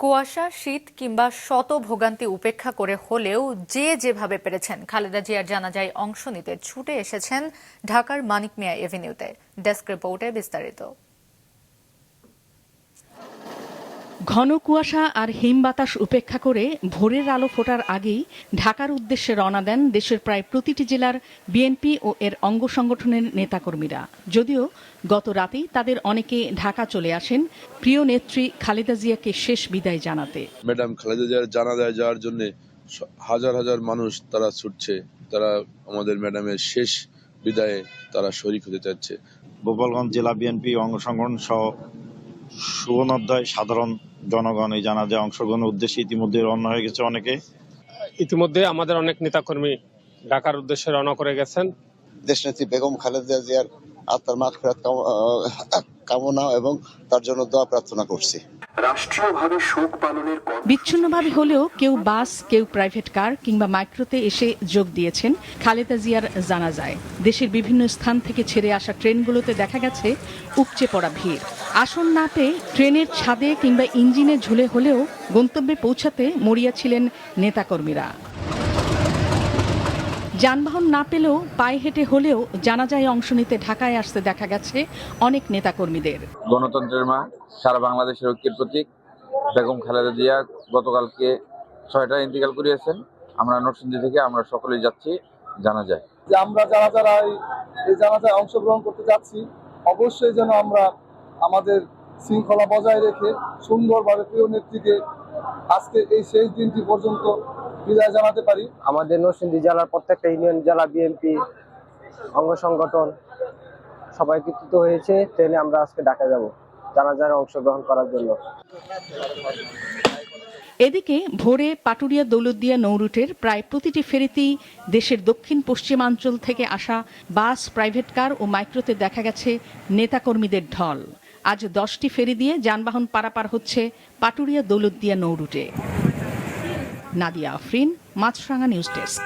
কুয়াশা, শীত কিংবা শত ভোগান্তি উপেক্ষা করে হলেও যেভাবে পেরেছেন খালেদা জিয়ার জানাজায় অংশ নিতে ছুটে এসেছেন ঢাকার মানিক মিয়া এভিনিউতে। ডেস্ক রিপোর্টে বিস্তারিত। ঘন কুয়াশা আর হিম বাতাস উপেক্ষা করে ভোরের আলো ফোটার আগেই ঢাকার উদ্দেশ্যে রওনা দেন দেশের প্রায় প্রতিটি জেলার বিএনপি ও এর অঙ্গ সংগঠনের নেতাকর্মীরা। যদিও গত রাতেই তাদের অনেকে ঢাকা চলে আসেন প্রিয় নেত্রী খালেদা জিয়াকে শেষ বিদায় জানাতে। ম্যাডাম খালেদা জিয়ার জানাজায় যাওয়ার জন্য হাজার হাজার মানুষ তারা ছুটছে, তারা আমাদের ম্যাডামের শেষ বিদায়ে তারা শরীক হতে চাচ্ছে। গোপালগঞ্জ জেলা বিএনপি অঙ্গ সংগঠন সহ সুবর্ণোদয় সাধারণ জনগণ এই জানাজায় অংশগ্রহণের উদ্দেশ্যে ইতিমধ্যে রওনা হয়ে গেছে। ইতিমধ্যে আমাদের অনেক নেতাকর্মী ঢাকার উদ্দেশ্যে রওনা করে গেছেন। দেশনেত্রী বেগম খালেদা জিয়ার আত্মার মাগফিরাত কামনা এবং তার জন্য দোয়া প্রার্থনা করছি। রাষ্ট্রীয়ভাবে শোক পালনের বিচ্ছিন্নভাবে হলেও কেউ বাস, কেউ প্রাইভেট কার কিংবা মাইক্রোতে এসে যোগ দিয়েছেন খালেদা জিয়ার জানাজায়। দেশের বিভিন্ন স্থান থেকে ছেড়ে আসা ট্রেনগুলোতে দেখা গেছে উপচে পড়া ভিড়। আসন না পেয়ে ট্রেনের ছাদে কিংবা ইঞ্জিনে ঝুলে হলেও গন্তব্যে পৌঁছাতে মরিয়া ছিলেন নেতাকর্মীরা। যানবাহন না পেলেও পায়ে হেঁটে হলেও জানাজায় অংশ নিতে ঢাকায় আসতে দেখা গেছে অনেক নেতাকর্মীদের। গণতন্ত্রের মা, সারা বাংলাদেশের ঐক্যের প্রতীক বেগম খালেদা জিয়া গতকালকে 6টায় ইন্তেকাল করিয়েছেন। আমরা নরসিংদী থেকে আমরা সকলেই যাচ্ছি জানাজায়। যে আমরা যারা এই জানাজায় অংশগ্রহণ করতে যাচ্ছি, অবশ্যই যেন আমরা আমাদের শৃঙ্খলা বজায় রেখে সুন্দরভাবে প্রিয় নেত্রীকে আজকে এই শেষ দিনটি পর্যন্ত বিদায় জানাতে পারি। আমাদের নরসিংদী জেলার প্রত্যেকটা ইউনিয়ন জেলা বিএনপি অঙ্গ সংগঠন সবাই একত্রিত হয়েছে ট্রেনে আমরা আজকে ঢাকা যাব জানাজায় অংশগ্রহণ করার জন্য। এদিকে ভোরে পাটুরিয়া দৌলতদিয়া নৌরুটের প্রায় প্রতিটি ফেরিতেই দেশের দক্ষিণ পশ্চিমাঞ্চল থেকে আসা বাস, প্রাইভেট কার ও মাইক্রোতে দেখা গেছে নেতাকর্মীদের ঢল। আজ 10টি ফেরি দিয়ে যানবাহন পারাপার হচ্ছে পাটুরিয়া দৌলতদিয়া নৌরুটে। নাদিয়া আফরিন, মাছরাঙা নিউজ ডেস্ক।